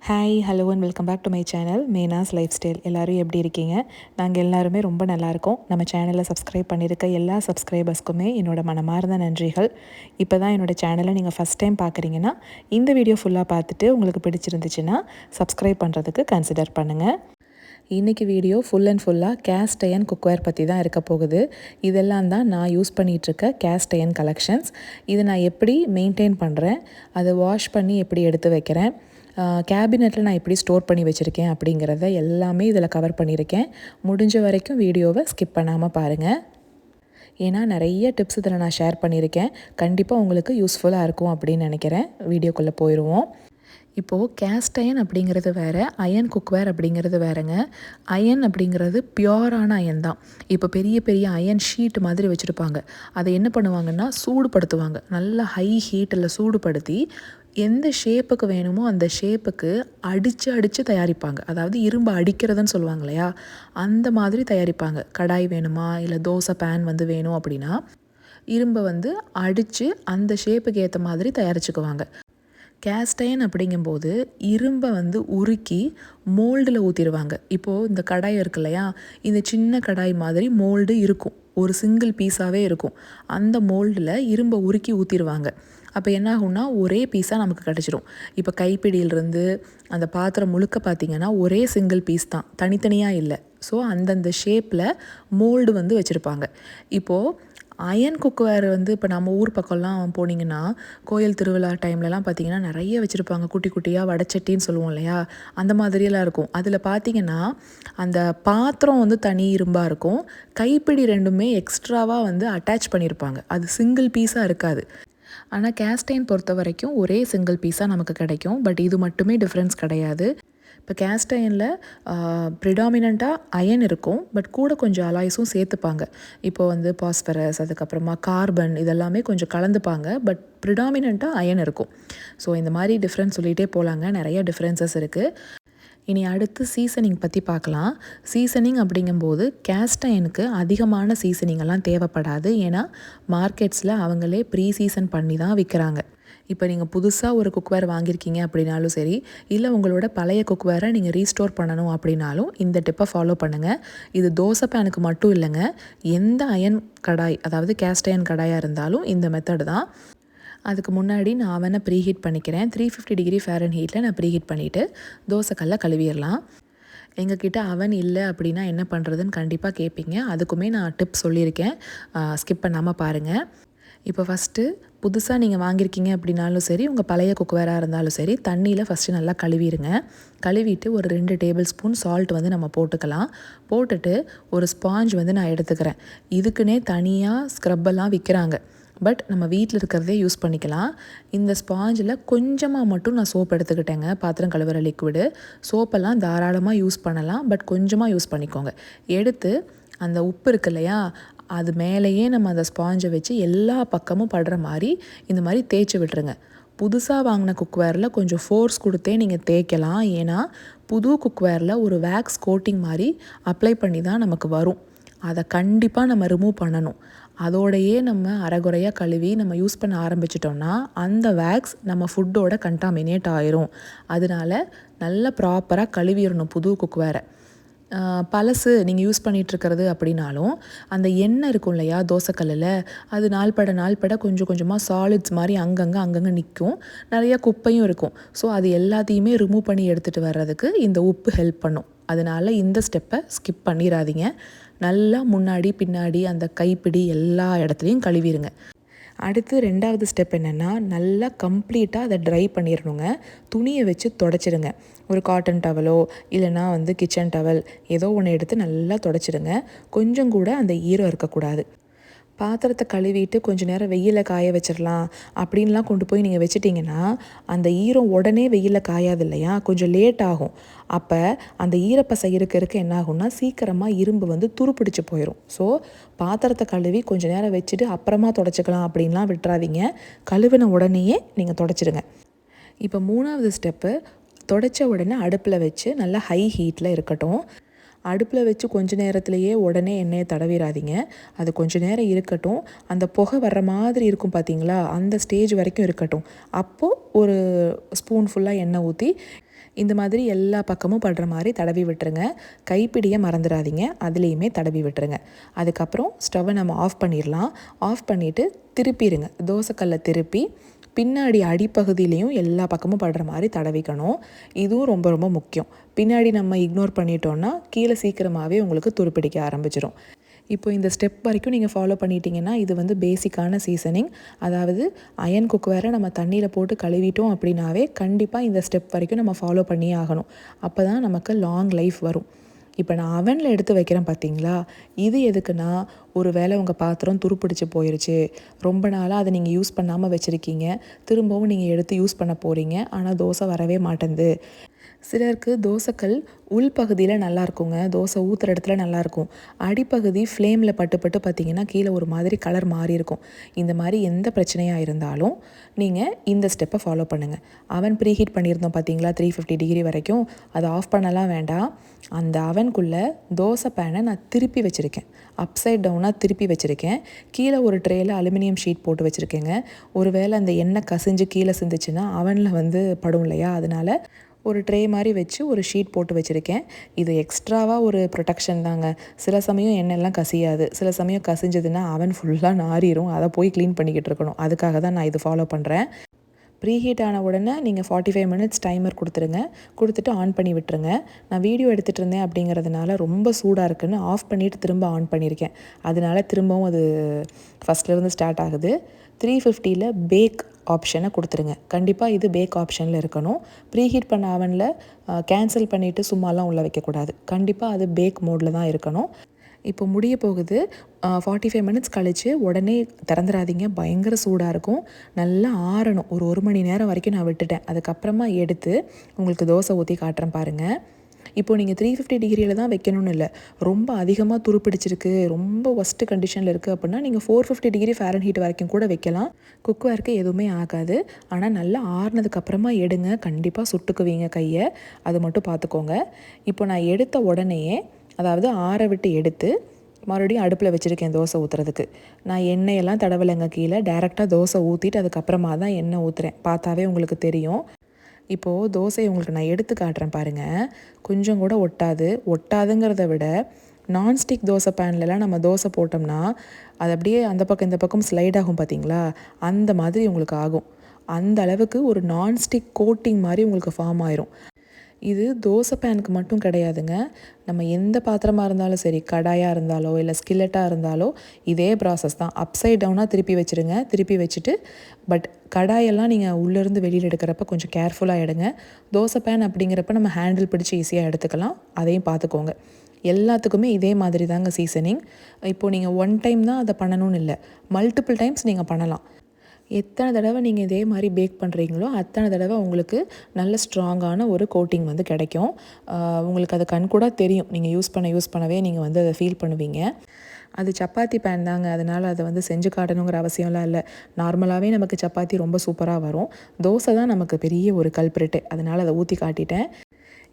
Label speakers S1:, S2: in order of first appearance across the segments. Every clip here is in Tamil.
S1: Hi hello and welcome back to my channel Mena's lifestyle. எல்லோரும் எப்படி இருக்கீங்க? நாங்கள் எல்லாருமே ரொம்ப நல்லாயிருக்கோம். நம்ம சேனலை சப்ஸ்கிரைப் பண்ணியிருக்க எல்லா சப்ஸ்கிரைபர்ஸ்க்குமே என்னோடய மனமார்ந்த நன்றிகள். இப்போ தான் என்னோடய சேனலை நீங்கள் ஃபஸ்ட் டைம் பார்க்குறீங்கன்னா இந்த வீடியோ ஃபுல்லாக பார்த்துட்டு உங்களுக்கு பிடிச்சிருந்துச்சுன்னா சப்ஸ்கிரைப் பண்ணுறதுக்கு கன்சிடர் பண்ணுங்கள். இன்றைக்கி வீடியோ ஃபுல் அண்ட் ஃபுல்லாக கேஸ்ட் அயன் குக்வேர் பற்றி தான் இருக்க போகுது. இதெல்லாம் தான் நான் யூஸ் பண்ணிகிட்ருக்க கேஸ்ட் அயன் கலெக்ஷன்ஸ். இதை நான் எப்படி மெயின்டைன் பண்ணுறேன், அதை வாஷ் பண்ணி எப்படி எடுத்து வைக்கிறேன், கேபினெட்டில் நான் எப்படி ஸ்டோர் பண்ணி வச்சுருக்கேன் அப்படிங்கிறத எல்லாமே இதில் கவர் பண்ணியிருக்கேன். முடிஞ்ச வரைக்கும் வீடியோவை ஸ்கிப் பண்ணாமல் பாருங்கள். ஏன்னா நிறைய டிப்ஸ் இதில் நான் ஷேர் பண்ணியிருக்கேன். கண்டிப்பாக உங்களுக்கு யூஸ்ஃபுல்லாக இருக்கும் அப்படின்னு நினைக்கிறேன். வீடியோக்குள்ளே போயிடுவோம். இப்போது கேஸ்ட் அயன் அப்படிங்கிறது வேறு, அயன் குக்வேர் அப்படிங்கிறது வேறுங்க. அயன் அப்படிங்கிறது பியோரான அயன் தான். இப்போ பெரிய பெரிய அயன் ஷீட் மாதிரி வச்சுருப்பாங்க. அதை என்ன பண்ணுவாங்கன்னா சூடுபடுத்துவாங்க. நல்லா ஹை ஹீட்டில் சூடுபடுத்தி எந்த ஷேப்புக்கு வேணுமோ அந்த ஷேப்புக்கு அடித்து தயாரிப்பாங்க. அதாவது இரும்பு அடிக்கிறதுன்னு சொல்லுவாங்க இல்லையா, அந்த மாதிரி தயாரிப்பாங்க. கடாய் வேணுமா இல்லை தோசை பேன் வேணும் அப்படின்னா இரும்பை அடித்து அந்த ஷேப்புக்கு ஏற்ற மாதிரி தயாரிச்சுக்குவாங்க. கேஸ்ட் அயன் அப்படிங்கும்போது இரும்பை உருக்கி மோல்டில் ஊற்றிடுவாங்க. இப்போது இந்த கடாய் இருக்கு இல்லையா, இந்த சின்ன கடாய் மாதிரி மோல்டு இருக்கும், ஒரு சிங்கிள் பீஸாகவே இருக்கும். அந்த மோல்டில் இரும்பை உருக்கி ஊற்றிடுவாங்க. அப்போ என்ன ஆகும்னா ஒரே பீஸாக நமக்கு கிடச்சிரும். இப்போ கைப்பிடியிலிருந்து அந்த பாத்திரம் முழுக்க பார்த்திங்கன்னா ஒரே சிங்கிள் பீஸ் தான், தனித்தனியாக இல்லை. ஸோ அந்தந்த ஷேப்பில் மோல்டு வச்சுருப்பாங்க. இப்போது அயன் குக்வேர் இப்போ நம்ம ஊர் பக்கம்லாம் போனீங்கன்னா கோயில் திருவிழா டைம்லலாம் பார்த்திங்கன்னா நிறைய வச்சுருப்பாங்க. குட்டி குட்டியாக வடச்சட்டின்னு சொல்லுவோம் இல்லையா, அந்த மாதிரியெல்லாம் இருக்கும். அதில் பார்த்திங்கன்னா அந்த பாத்திரம் தனி இரும்பாக இருக்கும், கைப்பிடி ரெண்டுமே எக்ஸ்ட்ராவாக அட்டாச் பண்ணியிருப்பாங்க. அது சிங்கிள் பீஸாக இருக்காது. ஆனால் கேஸ்ட் அயன் பொறுத்த வரைக்கும் ஒரே சிங்கிள் பீஸாக நமக்கு கிடைக்கும். பட் இது மட்டுமே டிஃப்ரென்ஸ் கிடையாது. இப்போ கேஸ்ட் அயனில் ப்ரிடாமினண்ட்டாக அயன் இருக்கும், பட் கூட கொஞ்சம் அலாய்ஸும் சேர்த்துப்பாங்க. இப்போ பாஸ்பரஸ், அதுக்கப்புறமா கார்பன், இதெல்லாமே கொஞ்சம் கலந்துப்பாங்க. பட் ப்ரிடாமினண்ட்டாக அயன் இருக்கும். ஸோ இந்த மாதிரி டிஃப்ரென்ஸ் சொல்லிகிட்டே போகலாங்க. நிறைய டிஃப்ரென்சஸ் இருக்குது. இனி அடுத்து சீசனிங் பற்றி பார்க்கலாம். சீசனிங் அப்படிங்கும்போது கேஸ்ட் அயனுக்கு அதிகமான சீசனிங் எல்லாம் தேவைப்படாது. ஏன்னா மார்க்கெட்ஸில் அவங்களே ப்ரீ சீசன் பண்ணி தான் விற்கிறாங்க. இப்போ நீங்கள் புதுசாக ஒரு குக்வேர் வாங்கியிருக்கீங்க அப்படின்னாலும் சரி, இல்லை உங்களோட பழைய குக்வேரை நீங்கள் ரீஸ்டோர் பண்ணணும் அப்படின்னாலும் இந்த டிப்பை ஃபாலோ பண்ணுங்கள். இது தோசை பேனுக்கு மட்டும் இல்லைங்க, எந்த அயன் கடாய், அதாவது கேஸ்ட் அயன் கடாயாக இருந்தாலும் இந்த மெத்தடு தான். அதுக்கு முன்னாடி நான் அவனை ப்ரீஹீட் பண்ணிக்கிறேன். 350 டிகிரி ஃபேரன்ஹீட்டில் நான் ப்ரீஹீட் பண்ணிவிட்டு தோசைக்கல்லை கழுவிடலாம். எங்ககிட்ட அவன் இல்லை அப்படின்னா என்ன பண்ணுறதுன்னு கண்டிப்பாக கேட்பீங்க. அதுக்குமே நான் டிப் சொல்லியிருக்கேன், ஸ்கிப் பண்ணாமல் பாருங்கள். இப்போ ஃபஸ்ட்டு புதுசாக நீங்கள் வாங்கியிருக்கீங்க அப்படின்னாலும் சரி, உங்கள் பழைய குக்வேராக இருந்தாலும் சரி, தண்ணியில் ஃபஸ்ட்டு நல்லா கழுவிடுங்க. கழுவிட்டு ஒரு 2 டேபிள் ஸ்பூன் சால்ட் நம்ம போட்டுக்கலாம். போட்டுட்டு ஒரு ஸ்பாஞ்ச் நான் எடுத்துக்கிறேன். இதுக்குன்னே தனியாக ஸ்க்ரப்பெல்லாம் விற்கிறாங்க, பட் நம்ம வீட்டில் இருக்கிறதே யூஸ் பண்ணிக்கலாம். இந்த ஸ்பாஞ்சில் கொஞ்சமாக மட்டும் நான் சோப் எடுத்துக்கிட்டேங்க, பாத்திரம் கழுவுற லிக்விடு. சோப்பெல்லாம் தாராளமாக யூஸ் பண்ணலாம், பட் கொஞ்சமாக யூஸ் பண்ணிக்கோங்க. எடுத்து அந்த உப்பு இருக்கு இல்லையா, அது மேலேயே நம்ம அந்த ஸ்பாஞ்சை வச்சு எல்லா பக்கமும் படுற மாதிரி இந்த மாதிரி தேய்ச்சி விட்டுருங்க. புதுசாக வாங்கின குக்வேரில் கொஞ்சம் ஃபோர்ஸ் கொடுத்தே நீங்கள் தேய்க்கலாம். ஏன்னா புது குக்வேரில் ஒரு வேக்ஸ் கோட்டிங் மாதிரி அப்ளை பண்ணி தான் நமக்கு வரும். அதை கண்டிப்பாக நம்ம ரிமூவ் பண்ணணும். அதோடையே நம்ம அரைகுறையாக கழுவி நம்ம யூஸ் பண்ண ஆரம்பிச்சிட்டோம்னா அந்த வேக்ஸ் நம்ம ஃபுட்டோட கண்டாமினேட் ஆயிரும். அதனால நல்லா ப்ராப்பராக கழுவிடணும் புது குக்வேரை. பழசு நீங்கள் யூஸ் பண்ணிகிட்ருக்கிறது அப்படின்னாலும் அந்த எண்ணெய் இருக்கும் இல்லையா தோசைக்கல்லில், அது நாள்பட கொஞ்சம் கொஞ்சமாக சாலிட்ஸ் மாதிரி அங்கங்கே நிற்கும். நிறையா குப்பையும் இருக்கும். ஸோ அது எல்லாத்தையுமே ரிமூவ் பண்ணி எடுத்துகிட்டு வர்றதுக்கு இந்த உப்பு ஹெல்ப் பண்ணும். அதனால் இந்த ஸ்டெப்பை ஸ்கிப் பண்ணிடாதீங்க. நல்லா முன்னாடி பின்னாடி அந்த கைப்பிடி எல்லா இடத்துலையும் கழுவிடுங்க. அடுத்து 2வது ஸ்டெப் என்னென்னா, நல்லா கம்ப்ளீட்டாக அதை ட்ரை பண்ணிடணுங்க. துணியை வச்சு தொடச்சிடுங்க. ஒரு காட்டன் டவலோ இல்லைனா கிச்சன் டவல் ஏதோ ஒன்று எடுத்து நல்லா தொடச்சிடுங்க. கொஞ்சம் கூட அந்த ஈரம் இருக்கக்கூடாது. பாத்திரத்தை கழுவிட்டு கொஞ்சம் நேரம் வெயிலில் காய வச்சிடலாம் அப்படின்லாம் கொண்டு போய் நீங்கள் வச்சிட்டிங்கன்னா அந்த ஈரம் உடனே வெயிலில் காயாது இல்லையா, கொஞ்சம் லேட் ஆகும். அப்போ அந்த ஈரப்பசை இருக்க என்ன ஆகும்னா சீக்கிரமாக இரும்பு துருப்பிடிச்சு போயிடும். ஸோ பாத்திரத்தை கழுவி கொஞ்சம் நேரம் வச்சுட்டு அப்புறமா தொடச்சிக்கலாம் அப்படின்லாம் விட்டுறாதீங்க. கழுவின உடனேயே நீங்கள் தொடச்சிடுங்க. இப்போ 3வது ஸ்டெப்பு, தொடச்ச உடனே அடுப்பில் வச்சு நல்லா ஹை ஹீட்டில் இருக்கட்டும். அடுப்பில் வச்சு கொஞ்ச நேரத்துலையே உடனே எண்ணெயை தடவிடாதீங்க. அது கொஞ்சம் நேரம் இருக்கட்டும். அந்த புகை வர்ற மாதிரி இருக்கும் பார்த்தீங்களா, அந்த ஸ்டேஜ் வரைக்கும் இருக்கட்டும். அப்போது ஒரு ஸ்பூன் ஃபுல்லாக எண்ணெய் ஊற்றி இந்த மாதிரி எல்லா பக்கமும் படுற மாதிரி தடவி விட்டுருங்க. கைப்பிடியை மறந்துடாதீங்க, அதுலேயுமே தடவி விட்டுருங்க. அதுக்கப்புறம் ஸ்டவ்வை நம்ம ஆஃப் பண்ணிடலாம். ஆஃப் பண்ணிவிட்டு திருப்பிடுங்க. தோசைக்கல்லை திருப்பி பின்னாடி அடிப்பகுதியிலையும் எல்லா பக்கமும் படுற மாதிரி தடவிக்கணும். இதுவும் ரொம்ப ரொம்ப முக்கியம். பின்னாடி நம்ம இக்னோர் பண்ணிட்டோன்னா கீழே சீக்கிரமாகவே உங்களுக்கு துருப்பிடிக்க ஆரம்பிச்சிடும். இப்போ இந்த ஸ்டெப் வரைக்கும் நீங்கள் ஃபாலோ பண்ணிட்டீங்கன்னா இது வந்து பேசிக்கான சீசனிங். அதாவது அயன் குக் வேறு நம்ம தண்ணியில் போட்டு கழுவிட்டோம் அப்படின்னாவே கண்டிப்பாக இந்த ஸ்டெப் வரைக்கும் நம்ம ஃபாலோ பண்ணியே ஆகணும். அப்போ தான் நமக்கு லாங் லைஃப் வரும். இப்போ நான் அவனில் எடுத்து வைக்கிறேன் பார்த்தீங்களா, இது எதுக்குன்னா ஒரு வேளை உங்கள் பாத்திரம் துருப்பிடிச்சு போயிடுச்சு, ரொம்ப நாளாக அதை நீங்கள் யூஸ் பண்ணாமல் வச்சுருக்கீங்க, திரும்பவும் நீங்கள் எடுத்து யூஸ் பண்ண போகிறீங்க, ஆனால் தோசை வரவே மாட்டேங்குது. சிலருக்கு தோசைக்கல் உள்பகுதியில் நல்லா இருக்குங்க, தோசை ஊற்றுற இடத்துல நல்லாயிருக்கும், அடிப்பகுதி ஃப்ளேமில் பட்டு பட்டு பார்த்திங்கன்னா கீழே ஒரு மாதிரி கலர் மாறி இருக்கும். இந்த மாதிரி எந்த பிரச்சனையாக இருந்தாலும் நீங்கள் இந்த ஸ்டெப்பை ஃபாலோ பண்ணுங்கள். அவன் ப்ரீஹீட் பண்ணியிருந்தோம் பார்த்தீங்களா 350 டிகிரி வரைக்கும், அதை ஆஃப் பண்ணலாம் வேண்டாம். அந்த அவனுக்குள்ளே தோசை பேனை நான் திருப்பி வச்சுருக்கேன், அப்சைட் டவுனாக திருப்பி வச்சுருக்கேன். கீழே ஒரு ட்ரேயில் அலுமினியம் ஷீட் போட்டு வச்சுருக்கேங்க. ஒரு வேளை அந்த எண்ணெய் கசிஞ்சு கீழே சிந்துச்சுன்னா அவனில் வந்து படும் இல்லையா, அதனால் ஒரு ட்ரே மாதிரி வச்சு ஒரு ஷீட் போட்டு வச்சுருக்கேன். இது எக்ஸ்ட்ராவாக ஒரு ப்ரொடெக்ஷன் தாங்க. சில சமயம் எண்ணெய்லாம் கசியாது, சில சமயம் கசிஞ்சதுன்னா அவன் ஃபுல்லாக நாறிடும், அதை போய் க்ளீன் பண்ணிக்கிட்டு இருக்கணும். அதுக்காக தான் நான் இது ஃபாலோ பண்ணுறேன். ப்ரீஹீட் ஆன உடனே நீங்கள் 45 மினிட்ஸ் டைமர் கொடுத்துருங்க. கொடுத்துட்டு ஆன் பண்ணி விட்டுருங்க. நான் வீடியோ எடுத்துகிட்டு இருந்தேன் அப்படிங்கிறதுனால ரொம்ப சூடாக இருக்குன்னு ஆஃப் பண்ணிவிட்டு திரும்ப ஆன் பண்ணியிருக்கேன். அதனால திரும்பவும் அது ஃபஸ்ட்லேருந்து ஸ்டார்ட் ஆகுது. 350ல் பேக் ஆப்ஷனை கொடுத்துருங்க. கண்டிப்பாக இது பேக் ஆப்ஷனில் இருக்கணும். ப்ரீஹீட் பண்ண அவனில் கேன்சல் பண்ணிவிட்டு சும்மாலாம் உள்ளே வைக்கக்கூடாது. கண்டிப்பாக அது பேக் மோடில் தான் இருக்கணும். இப்போ முடிய போகுது. 45 மினிட்ஸ் கழித்து உடனே திறந்துடாதீங்க, பயங்கர சூடாக இருக்கும். நல்லா ஆறணும். ஒரு மணி நேரம் வரைக்கும் நான் விட்டுட்டேன். அதுக்கப்புறமா எடுத்து உங்களுக்கு தோசை ஊற்றி காட்டுறேன் பாருங்கள். இப்போது நீங்கள் 350 டிகிரியில் தான் வைக்கணும்னு இல்லை, ரொம்ப அதிகமாக துருப்பிடிச்சிருக்கு, ரொம்ப ஒஸ்ட்டு கண்டிஷனில் இருக்குது அப்படின்னா நீங்கள் 450 டிகிரி ஃபேரன்ஹீட் வரைக்கும் கூட வைக்கலாம். குக்வேருக்கு எதுவுமே ஆகாது. ஆனால் நல்லா ஆறுனதுக்கப்புறமா எடுங்க, கண்டிப்பாக சுட்டுக்குவீங்க கையை, அது மட்டும் பார்த்துக்கோங்க. இப்போ நான் எடுத்த உடனேயே, அதாவது ஆற விட்டு எடுத்து மறுபடியும் அடுப்பில் வச்சுருக்கேன் தோசை ஊற்றுறதுக்கு. நான் எண்ணெயெல்லாம் தடவலைங்க, கீழே டேரெக்டாக தோசை ஊற்றிட்டு அதுக்கப்புறமா தான் எண்ணெய் ஊற்றுறேன். பார்த்தாவே உங்களுக்கு தெரியும். இப்போது தோசையை உங்களுக்கு நான் எடுத்து காட்டுறேன் பாருங்கள். கொஞ்சம் கூட ஒட்டாதுங்கிறத விட நான்ஸ்டிக் தோசை பேன்லலாம் நம்ம தோசை போட்டோம்னா அது அப்படியே அந்த பக்கம் இந்த பக்கம் ஸ்லைட் ஆகும் பார்த்தீங்களா, அந்த மாதிரி உங்களுக்கு ஆகும். அந்த அளவுக்கு ஒரு நான்ஸ்டிக் கோட்டிங் மாதிரி உங்களுக்கு ஃபார்ம் ஆயிரும். இது தோசை பேனுக்கு மட்டும் கிடையாதுங்க. நம்ம எந்த பாத்திரமாக இருந்தாலும் சரி, கடாயாக இருந்தாலோ இல்லை ஸ்கில்லட்டாக இருந்தாலோ இதே ப்ராசஸ் தான். அப்சைட் டவுனாக திருப்பி வச்சுருங்க. திருப்பி வச்சுட்டு பட் கடாயெல்லாம் நீங்கள் உள்ளேருந்து வெளியில் எடுக்கிறப்ப கொஞ்சம் கேர்ஃபுல்லாக எடுங்க. தோசை பேன் அப்படிங்கிறப்ப நம்ம ஹேண்டில் பிடிச்சி ஈஸியாக எடுத்துக்கலாம், அதையும் பார்த்துக்கோங்க. எல்லாத்துக்குமே இதே மாதிரி தாங்க சீசனிங். இப்போது நீங்கள் ஒன் டைம் தான் அதை பண்ணணும்னு இல்லை, மல்டிபிள் டைம்ஸ் நீங்கள் பண்ணலாம். எத்தனை தடவை நீங்கள் இதே மாதிரி பேக் பண்ணுறீங்களோ அத்தனை தடவை உங்களுக்கு நல்ல ஸ்ட்ராங்கான ஒரு கோட்டிங் வந்து கிடைக்கும். உங்களுக்கு அது கண்கூட தெரியும். நீங்கள் யூஸ் பண்ணவே நீங்கள் வந்து அதை ஃபீல் பண்ணுவீங்க. அது சப்பாத்தி பேன் தாங்க, அதனால் அதை வந்து செஞ்சு காட்டணுங்கிற அவசியம்லாம் இல்லை. நார்மலாகவே நமக்கு சப்பாத்தி ரொம்ப சூப்பராக வரும். தோசை தான் நமக்கு பெரிய ஒரு கல்ப்ரிட்டு, அதனால் அதை ஊற்றி காட்டிட்டேன்.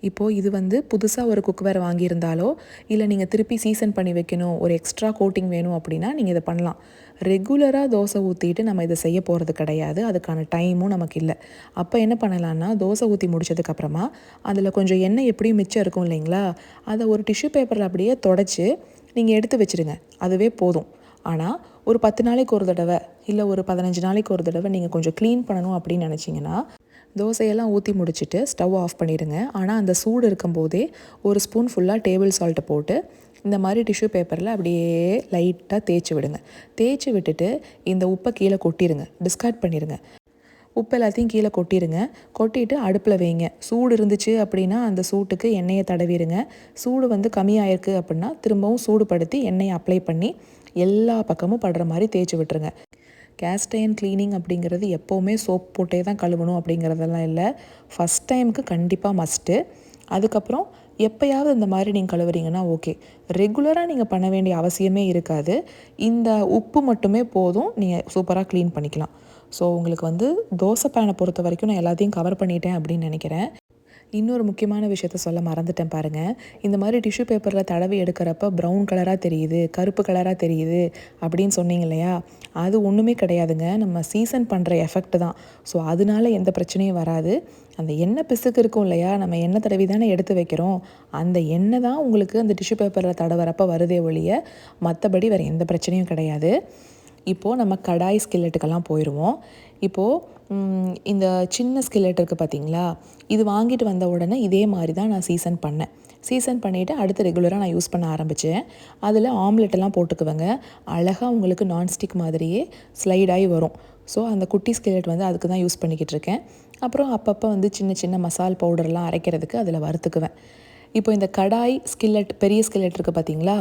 S1: இப்போது இது வந்து புதுசாக ஒரு குக்வேர் வாங்கியிருந்தாலோ இல்லை நீங்கள் திருப்பி சீசன் பண்ணி வைக்கணும், ஒரு எக்ஸ்ட்ரா கோட்டிங் வேணும் அப்படின்னா நீங்கள் இதை பண்ணலாம். ரெகுலராக தோசை ஊற்றிட்டு நம்ம இதை செய்ய போகிறது கிடையாது, அதுக்கான டைமும் நமக்கு இல்லை. அப்போ என்ன பண்ணலான்னா, தோசை ஊற்றி முடிச்சதுக்கப்புறமா அதில் கொஞ்சம் எண்ணெய் எப்படியும் மிச்சம் இருக்கும் இல்லைங்களா, அதை ஒரு டிஷ்யூ பேப்பரில் அப்படியே தொடச்சி நீங்கள் எடுத்து வச்சுடுங்க, அதுவே போதும். ஆனால் ஒரு 10 நாளைக்கு ஒரு தடவை இல்லை ஒரு 15 நாளைக்கு ஒரு தடவை நீங்கள் கொஞ்சம் க்ளீன் பண்ணணும் அப்படின்னு நினச்சிங்கன்னா தோசையெல்லாம் ஊற்றி முடிச்சுட்டு ஸ்டவ் ஆஃப் பண்ணிடுங்க. ஆனால் அந்த சூடு இருக்கும்போதே ஒரு ஸ்பூன் ஃபுல்லாக டேபிள் சால்ட்டை போட்டு இந்த மாதிரி டிஷ்யூ பேப்பரில் அப்படியே லைட்டாக தேய்ச்சி விடுங்க. தேய்ச்சி விட்டுட்டு இந்த உப்பை கீழே கொட்டிடுங்க, டிஸ்கார்ட் பண்ணிடுங்க. உப்பு எல்லாத்தையும் கீழே கொட்டிடுங்க. கொட்டிட்டு அடுப்பில் வைங்க. சூடு இருந்துச்சு அப்படின்னா அந்த சூட்டுக்கு எண்ணெயை தடவிடுங்க. சூடு வந்து கம்மியாயிருக்கு அப்படின்னா திரும்பவும் சூடுபடுத்தி எண்ணெயை அப்ளை பண்ணி எல்லா பக்கமும் படுற மாதிரி தேய்ச்சி விட்டுருங்க. கேஸ்ட் அயர்ன் க்ளீனிங் அப்படிங்கிறது எப்போவுமே சோப் போட்டே தான் கழுவணும் அப்படிங்கிறதெல்லாம் இல்லை. ஃபஸ்ட் டைமுக்கு கண்டிப்பாக மஸ்ட்டு. அதுக்கப்புறம் எப்போயாவது இந்த மாதிரி நீங்கள் கழுவுறீங்கன்னா ஓகே, ரெகுலராக நீங்கள் பண்ண வேண்டிய அவசியமே இருக்காது. இந்த உப்பு மட்டுமே போதும், நீங்கள் சூப்பராக க்ளீன் பண்ணிக்கலாம். ஸோ உங்களுக்கு வந்து தோசை பேனை பொறுத்த வரைக்கும் நான் எல்லாத்தையும் கவர் பண்ணிட்டேன் அப்படின்னு நினைக்கிறேன். இன்னொரு முக்கியமான விஷயத்த சொல்ல மறந்துட்டேன் பாருங்கள். இந்த மாதிரி டிஷ்யூ பேப்பரில் தடவி எடுக்கிறப்ப ப்ரௌன் கலராக தெரியுது, கருப்பு கலராக தெரியுது அப்படின்னு சொன்னீங்க இல்லையா? அது ஒன்றுமே கிடையாதுங்க. நம்ம சீசன் பண்ணுற எஃபெக்ட் தான். ஸோ அதனால எந்த பிரச்சனையும் வராது. அந்த எண்ணெய் பிசுக்கு இருக்கும் இல்லையா? நம்ம எண்ணெய் தடவி தானே எடுத்து வைக்கிறோம். அந்த எண்ணெய் தான் உங்களுக்கு அந்த டிஷ்யூ பேப்பரில் தடவரப்போ வருதே ஒழிய மற்றபடி வேறு எந்த பிரச்சனையும் கிடையாது. இப்போது நம்ம கடாய் ஸ்கில்லெட்டுக்கெல்லாம் போயிடுவோம். இப்போது இந்த சின்ன ஸ்கில்லெட் இருக்குது பார்த்தீங்களா? இது வாங்கிட்டு வந்த உடனே இதே மாதிரி தான் நான் சீசன் பண்ணேன். சீசன் பண்ணிவிட்டு அடுத்து ரெகுலராக நான் யூஸ் பண்ண ஆரம்பித்தேன். அதில் ஆம்லெட்டெல்லாம் போட்டுக்குவேங்க. அழகாக உங்களுக்கு நான்ஸ்டிக் மாதிரியே ஸ்லைடாகி வரும். ஸோ அந்த குட்டி ஸ்கில்லெட் வந்து அதுக்கு தான் யூஸ் பண்ணிக்கிட்டு இருக்கேன். அப்புறம் அப்பப்போ வந்து சின்ன சின்ன மசால் பவுடர்லாம் அரைக்கிறதுக்கு அதில் வறுத்துக்குவேன். இப்போ இந்த கடாய் ஸ்கில்லெட், பெரிய ஸ்கில்லெட் இருக்குது பார்த்தீங்களா?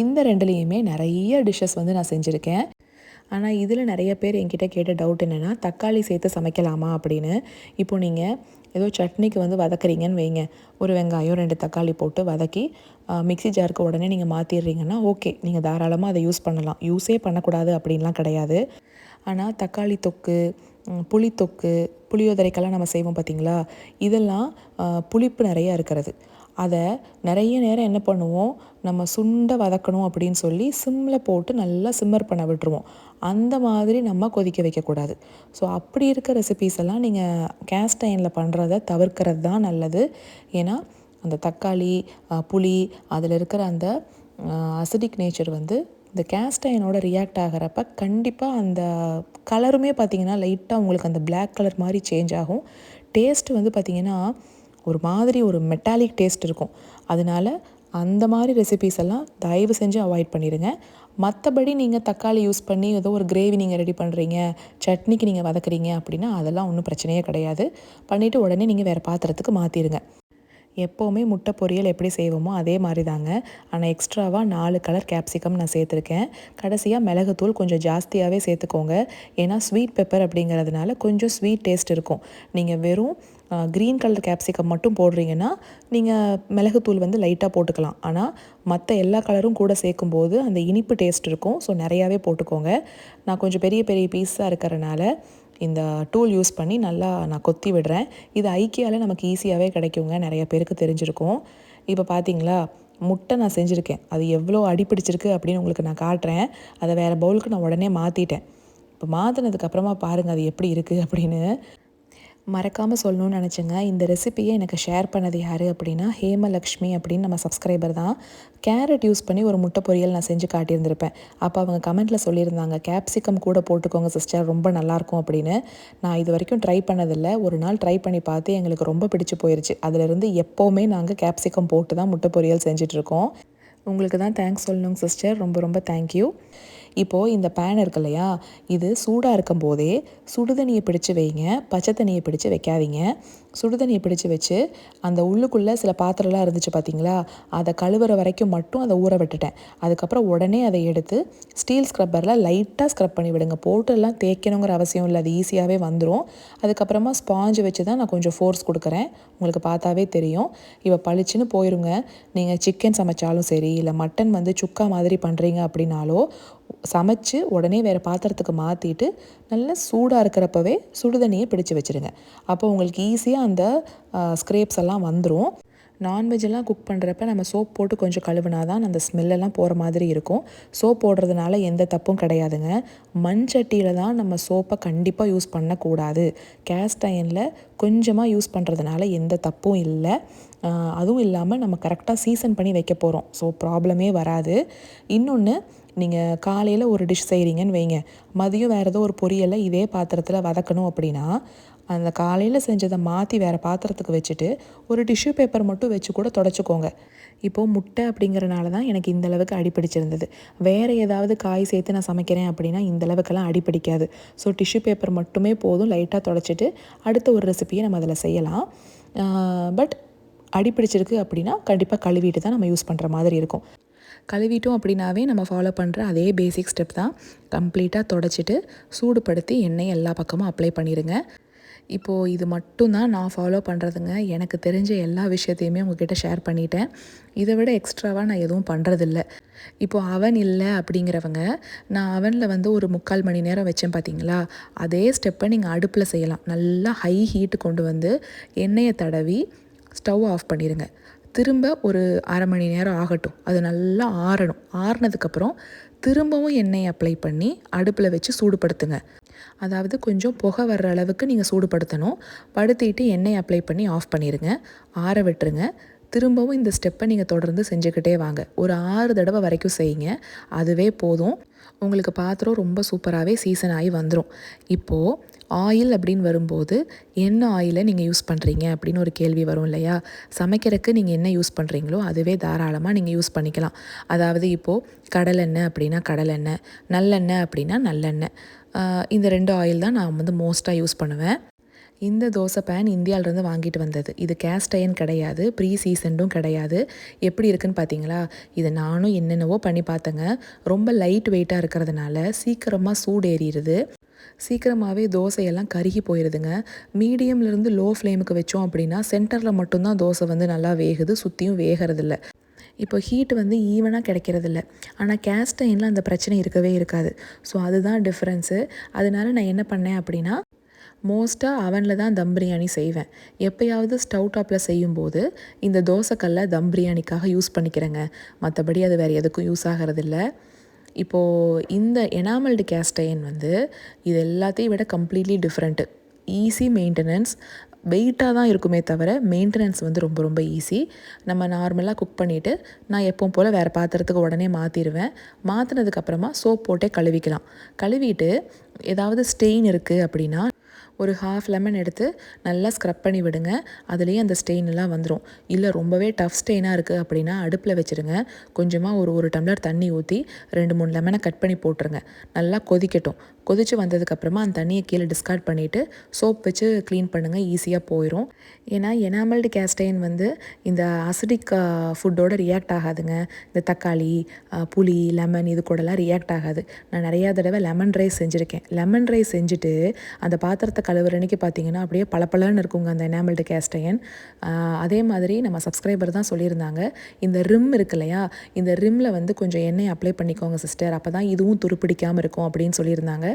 S1: இந்த ரெண்டுலேயுமே நிறைய டிஷ்ஷஸ் வந்து நான் செஞ்சுருக்கேன். ஆனால் இதில் நிறைய பேர் என்கிட்ட கேட்ட டவுட் என்னென்னா, தக்காளி சேர்த்து சமைக்கலாமா அப்படின்னு. இப்போது நீங்கள் ஏதோ சட்னிக்கு வந்து வதக்குறீங்கன்னு வைங்க, ஒரு வெங்காயம் 2 தக்காளி போட்டு வதக்கி மிக்ஸி ஜாருக்கு உடனே நீங்கள் மாற்றிடுறீங்கன்னா ஓகே, நீங்கள் தாராளமாக அதை யூஸ் பண்ணலாம். யூஸே பண்ணக்கூடாது அப்படின்லாம் கிடையாது. ஆனால் தக்காளி தொக்கு, புளித்தொக்கு, புளியோதரைக்கெல்லாம் நம்ம செய்வோம் பார்த்திங்களா? இதெல்லாம் புளிப்பு நிறையா இருக்கிறது. அதை நிறைய நேரம் என்ன பண்ணுவோம், நம்ம சுண்ட வதக்கணும் அப்படின்னு சொல்லி சிம்மில் போட்டு நல்லா சிம்மர் பண்ண விட்டுருவோம். அந்த மாதிரி நம்ம கொதிக்க வைக்கக்கூடாது. ஸோ அப்படி இருக்க ரெசிபீஸ் எல்லாம் நீங்கள் கேஸ்ட் அயனில் பண்ணுறத தவிர்க்கிறது தான் நல்லது. ஏன்னா அந்த தக்காளி, புளி அதில் இருக்கிற அந்த அசிடிக் நேச்சர் வந்து இந்த கேஸ்ட் அயனோட ரியாக்ட் ஆகிறப்ப கண்டிப்பாக அந்த கலருமே பார்த்திங்கன்னா லைட்டாக உங்களுக்கு அந்த பிளாக் கலர் மாதிரி சேஞ்ச் ஆகும். டேஸ்ட்டு வந்து பார்த்திங்கன்னா ஒரு மாதிரி ஒரு மெட்டாலிக் டேஸ்ட் இருக்கும். அதனால அந்த மாதிரி ரெசிபீஸ் எல்லாம் தயவு செஞ்சு அவாய்ட் பண்ணிடுங்க. மற்றபடி நீங்கள் தக்காளி யூஸ் பண்ணி ஏதோ ஒரு கிரேவி நீங்கள் ரெடி பண்ணுறீங்க, சட்னிக்கு நீங்கள் வதக்குறீங்க அப்படின்னா அதெல்லாம் ஒன்றும் பிரச்சனையே கிடையாது. பண்ணிவிட்டு உடனே நீங்கள் வேறு பாத்திரத்துக்கு மாற்றிடுங்க. எப்போவுமே முட்டை பொரியல் எப்படி செய்வோமோ அதே மாதிரி தாங்க. ஆனால் எக்ஸ்ட்ராவாக 4 கலர் கேப்சிகம் நான் சேர்த்துருக்கேன். கடைசியாக மிளகுத்தூள் கொஞ்சம் ஜாஸ்தியாகவே சேர்த்துக்கோங்க. ஏன்னா ஸ்வீட் பெப்பர் அப்படிங்கிறதுனால கொஞ்சம் ஸ்வீட் டேஸ்ட் இருக்கும். நீங்கள் வெறும் க்ரீன் கலர் கேப்சிகம் மட்டும் போடுறீங்கன்னா நீங்கள் மிளகுத்தூள் வந்து லைட்டாக போட்டுக்கலாம். ஆனால் மற்ற எல்லா கலரும் கூட சேர்க்கும்போது அந்த இனிப்பு டேஸ்ட் இருக்கும். ஸோ நிறையாவே போட்டுக்கோங்க. நான் கொஞ்சம் பெரிய பெரிய பீஸாக இருக்கிறனால இந்த டூல் யூஸ் பண்ணி நல்லா நான் கொத்தி விடுறேன். இது ஐக்கியாவில் நமக்கு ஈஸியாகவே கிடைக்குங்க, நிறைய பேருக்கு தெரிஞ்சிருக்கும். இப்போ பார்த்தீங்களா, முட்டை நான் செஞ்சுருக்கேன். அது எவ்வளோ அடிப்பிடிச்சிருக்கு அப்படின்னு உங்களுக்கு நான் காட்டுறேன். அதை வேறு பவுலுக்கு நான் உடனே மாற்றிட்டேன். இப்போ மாற்றினதுக்கப்புறமா பாருங்கள் அது எப்படி இருக்குது அப்படின்னு. மறக்காமல் சொல்லணும்னு நினச்சேங்க. இந்த ரெசிப்பியை எனக்கு ஷேர் பண்ணது யார் அப்படின்னா ஹேமலக்ஷ்மி அப்படின்னு நம்ம சப்ஸ்கிரைபர் தான். கேரட் யூஸ் பண்ணி ஒரு முட்டை பொரியல் நான் செஞ்சு காட்டியிருந்திருப்பேன். அப்போ அவங்க கமெண்ட்டில் சொல்லியிருந்தாங்க, கேப்சிகம் கூட போட்டுக்கோங்க சிஸ்டர், ரொம்ப நல்லாயிருக்கும் அப்படின்னு. நான் இது வரைக்கும் ட்ரை பண்ணதில்லை. ஒரு நாள் ட்ரை பண்ணி பார்த்து எங்களுக்கு ரொம்ப பிடிச்சி போயிடுச்சு. அதிலிருந்து எப்போவுமே நாங்கள் கேப்சிகம் போட்டு தான் முட்டை பொரியல் செஞ்சிட்ருக்கோம். உங்களுக்கு தான் தேங்க்ஸ் சொல்லணுங்க சிஸ்டர், ரொம்ப ரொம்ப தேங்க்யூ. இப்போது இந்த பேன் இருக்கு இல்லையா, இது சூடாக இருக்கும் போதே சுடுதண்ணியை பிடிச்சி வைங்க, பச்சை தண்ணியை பிடிச்சி வைக்காதீங்க. சுடுதண்ணியை பிடிச்சி வச்சு அந்த உள்ளுக்குள்ளே சில பாத்திரம்லாம் இருந்துச்சு பார்த்தீங்களா, அதை கழுவுற வரைக்கும் மட்டும் அதை ஊற விட்டுட்டேன். அதுக்கப்புறம் உடனே அதை எடுத்து ஸ்டீல் ஸ்க்ரப்பரில் லைட்டாக ஸ்க்ரப் பண்ணி விடுங்க. போட்டுலாம் தேய்க்கணுங்கிற அவசியம் இல்லை, அது ஈஸியாகவே வந்துடும். அதுக்கப்புறமா ஸ்பாஞ்சு வச்சு தான் நான் கொஞ்சம் ஃபோர்ஸ் கொடுக்குறேன். உங்களுக்கு பார்த்தாவே தெரியும். இப்போ பளிச்சுன்னு போயிருங்க. நீங்கள் சிக்கன் சமைச்சாலும் சரி, இல்லை மட்டன் வந்து சுக்கா மாதிரி பண்ணுறீங்க அப்படின்னாலோ சமைச்சு உடனே வேறு பாத்திரத்துக்கு மாற்றிட்டு நல்லா சூடாக இருக்கிறப்பவே சுடுதண்ணியை பிடிச்சி வச்சுருங்க. அப்போ உங்களுக்கு ஈஸியாக அந்த ஸ்க்ரேப்ஸ் எல்லாம் வந்துடும். நான்வெஜ்ஜெல்லாம் குக் பண்ணுறப்ப நம்ம சோப் போட்டு கொஞ்சம் கழுவினா தான் அந்த ஸ்மெல்லெல்லாம் போகிற மாதிரி இருக்கும். சோப் போடுறதுனால எந்த தப்பும் கிடையாதுங்க. மண் சட்டியில் தான் நம்ம சோப்பை கண்டிப்பாக யூஸ் பண்ணக்கூடாது. கேஸ்ட் அயனில் கொஞ்சமாக யூஸ் பண்ணுறதுனால எந்த தப்பும் இல்லை. அதுவும் இல்லாமல் நம்ம கரெக்டாக சீசன் பண்ணி வைக்க போகிறோம். ஸோ ப்ராப்ளமே வராது. இன்னொன்று, நீங்கள் காலையில் ஒரு டிஷ் செய்கிறீங்கன்னு வைங்க, மதியம் வேறு ஏதோ ஒரு பொரியலை இதே பாத்திரத்தில் வதக்கணும் அப்படின்னா அந்த காலையில் செஞ்சதை மாற்றி வேறு பாத்திரத்துக்கு வச்சுட்டு ஒரு டிஷ்யூ பேப்பர் மட்டும் வச்சு கூட தொடச்சிக்கோங்க. இப்போது முட்டை அப்படிங்கிறனால தான் எனக்கு இந்தளவுக்கு அடிப்பிடிச்சிருந்தது. வேறு ஏதாவது காய் சேர்த்து நான் சமைக்கிறேன் அப்படின்னா இந்தளவுக்கெல்லாம் அடிப்பிடிக்காது. ஸோ டிஷ்யூ பேப்பர் மட்டுமே போதும், லைட்டாக தொடச்சிட்டு அடுத்த ஒரு ரெசிபியை நம்ம அதில் செய்யலாம். பட் அடிப்பிடிச்சிருக்கு அப்படின்னா கண்டிப்பாக கழுவிட்டு தான் நம்ம யூஸ் பண்ணுற மாதிரி இருக்கும். கழுவிட்டோம் அப்படின்னாவே நம்ம ஃபாலோ பண்ணுற அதே பேசிக் ஸ்டெப் தான். கம்ப்ளீட்டாக தொடச்சிட்டு சூடுபடுத்தி எண்ணெய் எல்லா பக்கமும் அப்ளை பண்ணிடுங்க. இப்போது இது மட்டும் தான் நான் ஃபாலோ பண்ணுறதுங்க. எனக்கு தெரிஞ்ச எல்லா விஷயத்தையுமே உங்ககிட்ட ஷேர் பண்ணிட்டேன். இதை விட எக்ஸ்ட்ராவாக நான் எதுவும் பண்ணுறதில்ல. இப்போது அவன் இல்லை அப்படிங்கிறவங்க, நான் அவனில் வந்து ஒரு 3/4 மணி நேரம் வச்சேன் பார்த்தீங்களா, அதே ஸ்டெப்பை நீங்கள் அடுப்பில் செய்யலாம். நல்லா ஹை ஹீட்டு கொண்டு வந்து எண்ணெயை தடவி ஸ்டவ் ஆஃப் பண்ணிடுங்க. திரும்ப ஒரு அரை மணி நேரம் ஆகட்டும். அது நல்லா ஆறணும். ஆறுனதுக்கப்புறம் திரும்பவும் எண்ணெய் அப்ளை பண்ணி அடுப்பில் வச்சு சூடுபடுத்துங்க. அதாவது கொஞ்சம் புகை வர்ற அளவுக்கு நீங்கள் சூடுபடுத்தணும். படுத்திட்டு எண்ணெய் அப்ளை பண்ணி ஆஃப் பண்ணிடுங்க. ஆற விட்டுருங்க. திரும்பவும் இந்த ஸ்டெப்பை நீங்கள் தொடர்ந்து செஞ்சுக்கிட்டே வாங்க. ஒரு 6 தடவை வரைக்கும் செய்யுங்க. அதுவே போதும். உங்களுக்கு பாத்திரம் ரொம்ப சூப்பராகவே சீசன் ஆகி வந்துடும். இப்போது ஆயில் அப்படின்னு வரும்போது என்ன ஆயிலை நீங்கள் யூஸ் பண்ணுறீங்க அப்படின்னு ஒரு கேள்வி வரும் இல்லையா? சமைக்கிறதுக்கு நீங்கள் என்ன யூஸ் பண்ணுறீங்களோ அதுவே தாராளமாக நீங்கள் யூஸ் பண்ணிக்கலாம். அதாவது இப்போது கடலெண்ணெய் அப்படின்னா கடலெண்ணெய், நல்லெண்ணெய் அப்படின்னா நல்லெண்ணெய். இந்த 2 ஆயில் தான் நான் வந்து மோஸ்ட்டாக யூஸ் பண்ணுவேன். இந்த தோசை பேன் இந்தியாவிலேருந்து வாங்கிட்டு வந்தது. இது கேஸ்ட் அயர்ன் கிடையாது, ப்ரீ சீசன்டும் கிடையாது. எப்படி இருக்குன்னு பார்த்தீங்களா? இதை நானும் என்னென்னவோ பண்ணி பார்த்தேங்க. ரொம்ப லைட் வெயிட்டாக இருக்கிறதுனால சீக்கிரமாக சூடு ஏறிடுது. சீக்கிரமாகவே தோசையெல்லாம் கருகி போயிடுதுங்க. மீடியம்லேருந்து லோ ஃப்ளேமுக்கு வச்சோம் அப்படின்னா சென்டரில் மட்டும்தான் தோசை வந்து நல்லா வேகுது, சுற்றியும் வேகிறதில்ல. இப்போ ஹீட் வந்து ஈவனாக கிடைக்கிறதில்ல. ஆனால் கேஸ்ட் அயர்னில் அந்த பிரச்சனை இருக்கவே இருக்காது. ஸோ அதுதான் டிஃப்ரென்ஸு. அதனால நான் என்ன பண்ணேன் அப்படின்னா, மோஸ்ட்டாக அவனில் தான் தம் பிரியாணி செய்வேன். எப்போயாவது ஸ்டவ் டாப்பில் செய்யும்போது இந்த தோசைக்கல்லை தம் பிரியாணிக்காக யூஸ் பண்ணிக்கிறேங்க. மற்றபடி அது வேறு எதுக்கும் யூஸ் ஆகிறதில்ல. இப்போது இந்த எனாமல்டு கேஸ்ட் அயர்ன் வந்து இது எல்லாத்தையும் விட கம்ப்ளீட்லி டிஃப்ரெண்ட்டு. Easy maintenance. வெயிட்டாக தான் இருக்குமே தவிர மெயின்டெனன்ஸ் வந்து ரொம்ப ரொம்ப ஈஸி. நம்ம நார்மலாக குக் பண்ணிவிட்டு நான் எப்பவும் போல் வேறு பாத்திரத்துக்கு உடனே மாற்றிடுவேன். மாற்றினதுக்கப்புறமா சோப் போட்டே கழுவிக்கலாம். கழுவிட்டு ஏதாவது ஸ்டெயின் இருக்குது அப்படின்னா ஒரு ஹாஃப் லெமன் எடுத்து நல்லா ஸ்க்ரப் பண்ணி விடுங்க. அதுலேயே அந்த ஸ்டெயின்லாம் வந்துடும். இல்லை ரொம்பவே டஃப் ஸ்டெயினாக இருக்குது அப்படின்னா அடுப்பில் வச்சுருங்க. கொஞ்சமாக ஒரு டம்ளர் தண்ணி ஊற்றி 2-3 லெமனை கட் பண்ணி போட்டுருங்க. நல்லா கொதிக்கட்டும். கொதித்து வந்ததுக்கப்புறமா அந்த தண்ணியை கீழே டிஸ்கார்ட் பண்ணிவிட்டு சோப் வச்சு க்ளீன் பண்ணுங்கள். ஈஸியாக போயிடும். ஏன்னா எனாமல்டு கேஸ்ட் அயர்ன் வந்து இந்த அசிடிக் ஃபுட்டோட ரியாக்ட் ஆகாதுங்க. இந்த தக்காளி, புளி, லெமன் இது கூடலாம் ரியாக்ட் ஆகாது. நான் நிறையா தடவை லெமன் ரைஸ் செஞ்சுருக்கேன். லெமன் ரைஸ் செஞ்சுட்டு அந்த பாத்திரத்தை கழுவுற அன்றைக்கி பார்த்தீங்கன்னா அப்படியே பளபளன்னு இருக்குங்க அந்த எனாமல்டு கேஸ்ட் அயர்ன். அதே மாதிரி நம்ம சப்ஸ்கிரைபர் தான் சொல்லியிருந்தாங்க, இந்த ரிம் இருக்கு இல்லையா, இந்த ரிம்மில் வந்து கொஞ்சம் எண்ணெய் அப்ளை பண்ணிக்கோங்க சிஸ்டர், அப்போ தான் இதுவும் துருப்பிடிக்காமல் இருக்கும் அப்படின்னு சொல்லியிருந்தாங்க.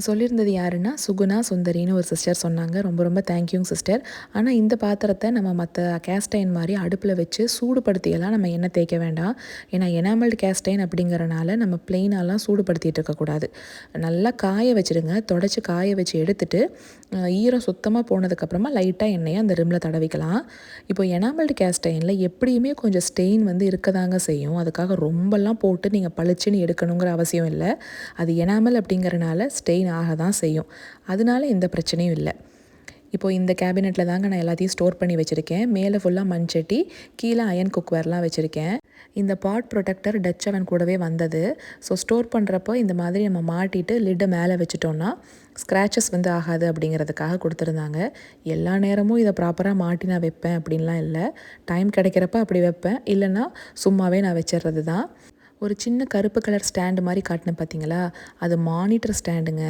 S1: சொல்லியிருந்தது யாருன்னா சுகுணா சுந்தரின்னு ஒரு சிஸ்டர் சொன்னாங்க. ரொம்ப ரொம்ப தேங்க்யூங்க சிஸ்டர். ஆனால் இந்த பாத்திரத்தை நம்ம மற்ற கேஸ்ட் அயர்ன் மாதிரி அடுப்பில் வச்சு சூடுபடுத்தியெல்லாம் நம்ம எண்ணெய் தேய்க்க வேண்டாம். ஏன்னா எனாமல்டு கேஸ்ட் அயர்ன் அப்படிங்கிறனால நம்ம பிளெயினாலாம் சூடுபடுத்திகிட்டு இருக்கக்கூடாது. நல்லா காய வச்சுடுங்க. தொடச்சி காய வச்சு எடுத்துட்டு ஈரம் சுத்தமாக போனதுக்கப்புறமா லைட்டாக எண்ணெயை அந்த ரிம்மில் தடவிக்கலாம். இப்போ எனாமல்டு கேஸ்ட் அயர்னில் எப்படியுமே கொஞ்சம் ஸ்டெயின் வந்து இருக்கதாங்க செய்யும். அதுக்காக ரொம்பலாம் போட்டு நீங்கள் பளிச்சுன்னு எடுக்கணுங்கிற அவசியம் இல்லை. அது எனாமல் அப்படிங்கிறனால ஸ்டெயின் ஆக தான் செய்யும். அதனால எந்த பிரச்சனையும் இல்லை. இப்போது இந்த கேபினெட்டில் தாங்க நான் எல்லாத்தையும் ஸ்டோர் பண்ணி வச்சுருக்கேன். மேலே ஃபுல்லாக மண்சட்டி, கீழே அயன் குக்வேர்லாம் வச்சுருக்கேன். இந்த பாட் ப்ரொடெக்டர் டச் அவன் கூடவே வந்தது. ஸோ ஸ்டோர் பண்ணுறப்போ இந்த மாதிரி நம்ம மாட்டிட்டு லிட்டை மேலே வச்சுட்டோன்னா ஸ்க்ராச்சஸ் வந்து ஆகாது அப்படிங்கிறதுக்காக கொடுத்துருந்தாங்க. எல்லா நேரமும் இதை ப்ராப்பராக மாட்டி நான் வைப்பேன் அப்படின்லாம் இல்லை. டைம் கிடைக்கிறப்ப அப்படி வைப்பேன், இல்லைன்னா சும்மாவே நான் வச்சிடுறது தான். ஒரு சின்ன கருப்பு கலர் ஸ்டாண்டு மாதிரி காட்டினேன் பார்த்தீங்களா, அது மானிட்டர் ஸ்டாண்டுங்க.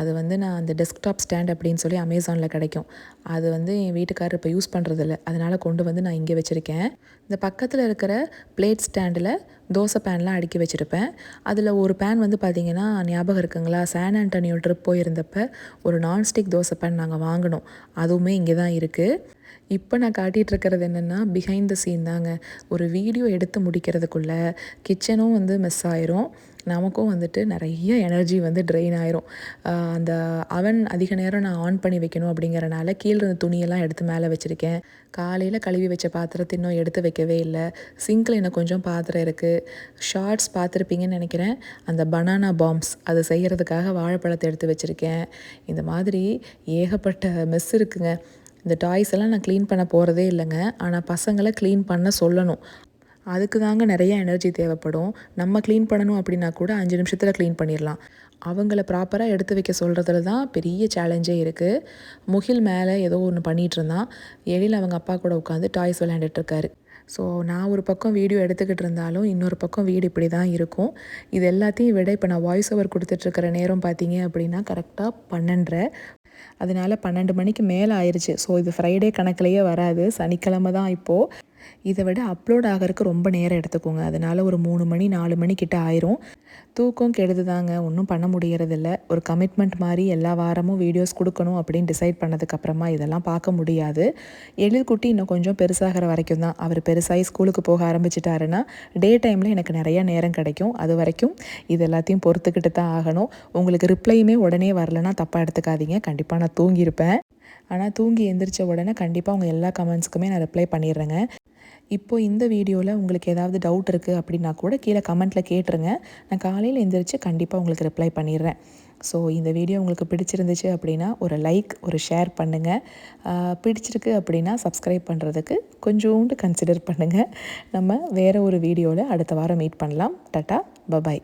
S1: அது வந்து நான் அந்த டெஸ்க்டாப் ஸ்டாண்ட் அப்படின்னு சொல்லி அமேசானில் கிடைக்கும். அது வந்து என் வீட்டுக்காரர் இப்போ யூஸ் பண்ணுறதில்ல, அதனால் கொண்டு வந்து நான் இங்கே வச்சுருக்கேன். இந்த பக்கத்தில் இருக்கிற பிளேட் ஸ்டாண்டில் தோசை பேன்லாம் அடுக்கி வச்சுருப்பேன். அதில் ஒரு பேன் வந்து பார்த்திங்கன்னா ஞாபகம் இருக்குங்களா, சான் ஆண்டனியோ ட்ரிப் போயிருந்தப்போ ஒரு நான்ஸ்டிக் தோசை பேன் நாங்கள் வாங்கினோம். அதுவுமே இங்கே தான் இருக்குது. இப்போ நான் காட்டிகிட்ருக்கிறது என்னென்னா பிஹைண்ட் த சீன் தாங்க. ஒரு வீடியோ எடுத்து முடிக்கிறதுக்குள்ளே கிச்சனும் வந்து மிஸ் ஆயிரும், நமக்கும் வந்துட்டு நிறைய எனர்ஜி வந்து ட்ரெயின் ஆயிரும். அந்த அவன் அதிக நேரம் நான் ஆன் பண்ணி வைக்கணும் அப்படிங்கிறனால கீழே இருந்த துணியெல்லாம் எடுத்து மேலே வச்சுருக்கேன். காலையில் கழுவி வச்ச பாத்திரத்தை இன்னும் எடுத்து வைக்கவே இல்லை. சிங்கில் இன்னும் கொஞ்சம் பாத்திரம் இருக்குது. ஷார்ட்ஸ் பார்த்துருப்பீங்கன்னு நினைக்கிறேன். அந்த பனானா பாம்ஸ் அது செய்கிறதுக்காக வாழைப்பழத்தை எடுத்து வச்சுருக்கேன். இந்த மாதிரி ஏகப்பட்ட மெஸ் இருக்குங்க. இந்த டாய்ஸ் எல்லாம் நான் க்ளீன் பண்ண போகிறதே இல்லைங்க. ஆனால் பசங்களை க்ளீன் பண்ண சொல்லணும். அதுக்கு தாங்க நிறைய எனர்ஜி தேவைப்படும். நம்ம க்ளீன் பண்ணணும் அப்படின்னா கூட 5 நிமிஷத்தில் க்ளீன் பண்ணிடலாம். அவங்கள ப்ராப்பராக எடுத்து வைக்க சொல்கிறதுல தான் பெரிய சேலஞ்சே இருக்குது. முகில் மேலே ஏதோ ஒன்று பண்ணிகிட்டு இருந்தான். எழில் அவங்க அப்பா கூட உட்காந்து டாய்ஸ் விளையாண்டுட்டுருக்காரு. ஸோ நான் ஒரு பக்கம் வீடியோ எடுத்துக்கிட்டு இருந்தாலும் இன்னொரு பக்கம் வீடு இப்படி தான் இருக்கும். இது எல்லாத்தையும் விட இப்போ நான் வாய்ஸ் ஓவர் கொடுத்துட்ருக்கிற நேரம் பார்த்தீங்க அப்படின்னா கரெக்டாக 12:30. அதனால் 12 மணிக்கு மேலே ஆயிடுச்சு. ஸோ இது ஃப்ரைடே கணக்கிலேயே வராது, சனிக்கிழமை தான் இப்போது. இதை விட அப்லோட் ஆகிறதுக்கு ரொம்ப நேரம் எடுத்துக்கோங்க. அதனால் ஒரு 3 மணி 4 மணி கிட்ட ஆயிரும். தூக்கம் கெடுதுதாங்க, ஒன்றும் பண்ண முடியறதில்ல. ஒரு கமிட்மெண்ட் மாதிரி எல்லா வாரமும் வீடியோஸ் கொடுக்கணும் அப்படின்னு டிசைட் பண்ணதுக்கப்புறமா இதெல்லாம் பார்க்க முடியாது. எழில்குட்டி இன்னும் கொஞ்சம் பெருசாகிற வரைக்கும் தான். அவர் பெருசாகி ஸ்கூலுக்கு போக ஆரம்பிச்சிட்டாருன்னா டே டைமில் எனக்கு நிறையா நேரம் கிடைக்கும். அது வரைக்கும் இது எல்லாத்தையும் பொறுத்துக்கிட்டு தான் ஆகணும். உங்களுக்கு ரிப்ளையுமே உடனே வரலன்னா தப்பாக எடுத்துக்காதீங்க. கண்டிப்பாக நான் தூங்கியிருப்பேன். ஆனால் தூங்கி எந்திரிச்ச உடனே கண்டிப்பாக உங்கள் எல்லா கமெண்ட்ஸ்க்குமே நான் ரிப்ளை பண்ணிடுறேங்க. இப்போ இந்த வீடியோவில் உங்களுக்கு ஏதாவது டவுட் இருக்குது அப்படின்னா கூட கீழே கமெண்ட்டில் கேட்டுருங்க. நான் காலையில் எந்திரிச்சு கண்டிப்பாக உங்களுக்கு ரிப்ளை பண்ணிடுறேன். ஸோ இந்த வீடியோ உங்களுக்கு பிடிச்சிருந்துச்சு அப்படின்னா ஒரு லைக், ஒரு ஷேர் பண்ணுங்கள். பிடிச்சிருக்கு அப்படின்னா சப்ஸ்கிரைப் பண்ணுறதுக்கு கொஞ்சோண்டு கன்சிடர் பண்ணுங்கள். நம்ம வேறு ஒரு வீடியோவில் அடுத்த வாரம் மீட் பண்ணலாம். Tata, bye bye.